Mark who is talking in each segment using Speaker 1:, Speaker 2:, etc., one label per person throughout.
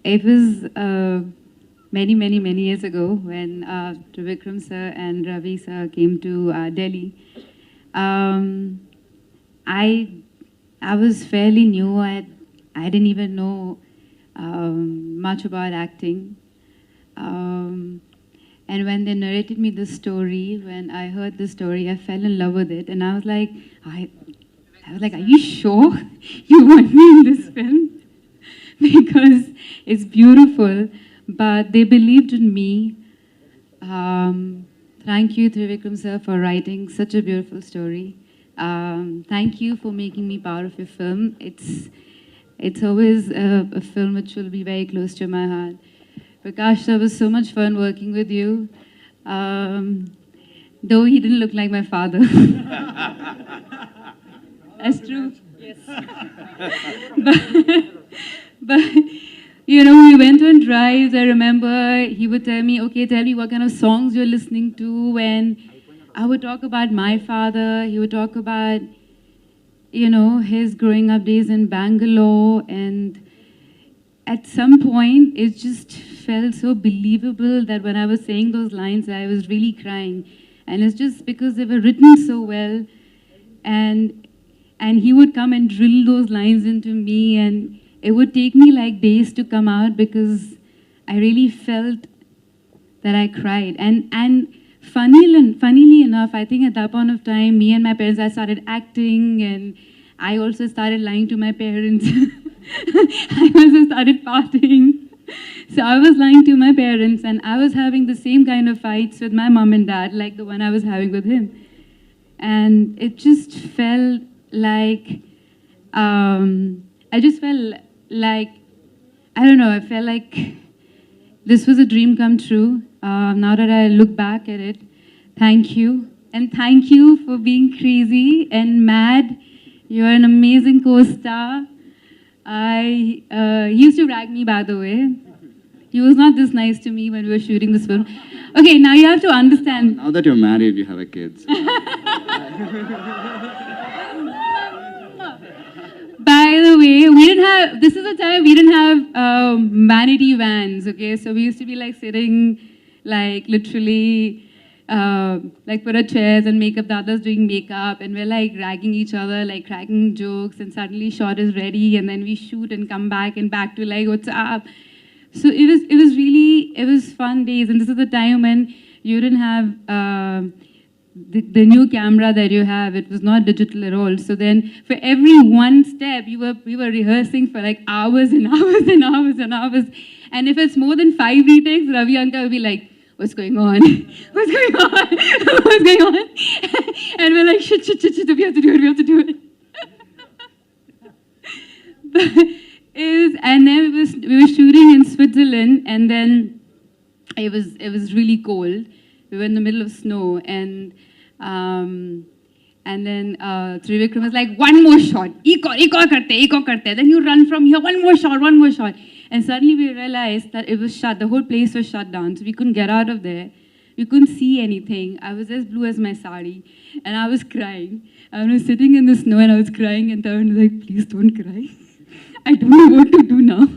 Speaker 1: It was many years ago when Trivikram sir and Ravi sir came to Delhi. Um, I I was fairly new. I didn't even know much about acting. Um, and when they narrated me the story, when I heard the story, I fell in love with it, and I was like, I was like, are you sure you want me in this film? Because it's beautiful, but they believed in me. Thank you, Trivikram sir, for writing such a beautiful story. Thank you for making me part of your film. It's always a film which will be very close to my heart. Prakash sir, was so much fun working with you. Though he didn't look like my father. That's true. Yes. but, you know, we went on drives. I remember he would tell me, okay, tell me what kind of songs you're listening to. And I would talk about my father. He would talk about, you know, his growing up days in Bangalore. And at some point, it just felt so believable that when I was saying those lines, I was really crying. And it's just because they were written so well. And he would come and drill those lines into me, and it would take me like days to come out because I really felt that I cried. And funnily enough, I think at that point of time, me and my parents, I started acting, and I also started lying to my parents. I also started partying. So I was lying to my parents, and I was having the same kind of fights with my mom and dad, like the one I was having with him. And it just felt like, I just felt like, I don't know, I felt like this was a dream come true. Now that I look back at it, thank you. And thank you for being crazy and mad. You're an amazing co-star. He used to rag me, by the way. He was not this nice to me when we were shooting this film. Okay, now you have to understand.
Speaker 2: Now that you're married, you have a kid. So.
Speaker 1: By the way, we didn't have, this is the time we didn't have vanity vans, okay? So we used to be like sitting, like literally, like put our chairs and makeup, the others doing makeup, and we're like ragging each other, like cracking jokes, and suddenly shot is ready, and then we shoot and come back and back to like, what's up? So it was fun days, and this is the time when you didn't have the new camera that you have. It was not digital at all. So then for every one step, we were rehearsing for like hours and hours and hours and hours. And if it's more than 5 retakes, Ravi uncle will be like, what's going on? What's going on? What's going on? And we're like, shit, we have to do it. And then we were shooting in Switzerland, and then it was really cold. We were in the middle of snow, and then Trivikram was like, one more shot, ek aur karte. Then you run from here, one more shot. And suddenly we realized that it was shut, the whole place was shut down, so we couldn't get out of there. We couldn't see anything. I was as blue as my sari, and I was crying. I was sitting in the snow, and I was crying, and Tarun was like, please don't cry. I don't know what to do now.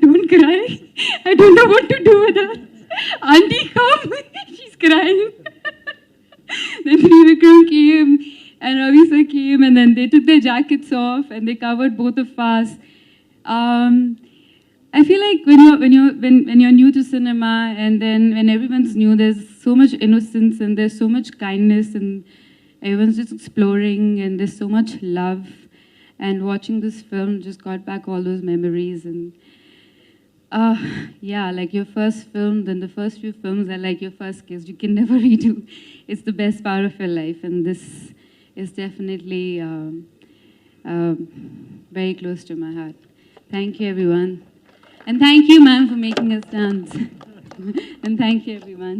Speaker 1: Don't cry. I don't know what to do with her. Auntie, come. She's crying. Then Trivikram came, and Ravi sir came, and then they took their jackets off, and they covered both of us. I feel like when you're new to cinema, and then when everyone's new, there's so much innocence, and there's so much kindness, and everyone's just exploring, and there's so much love. And watching this film just got back all those memories. And yeah, like your first film, then the first few films are like your first kiss. You can never redo. It's the best part of your life. And this is definitely very close to my heart. Thank you, everyone. And thank you, ma'am, for making us dance. And thank you, everyone.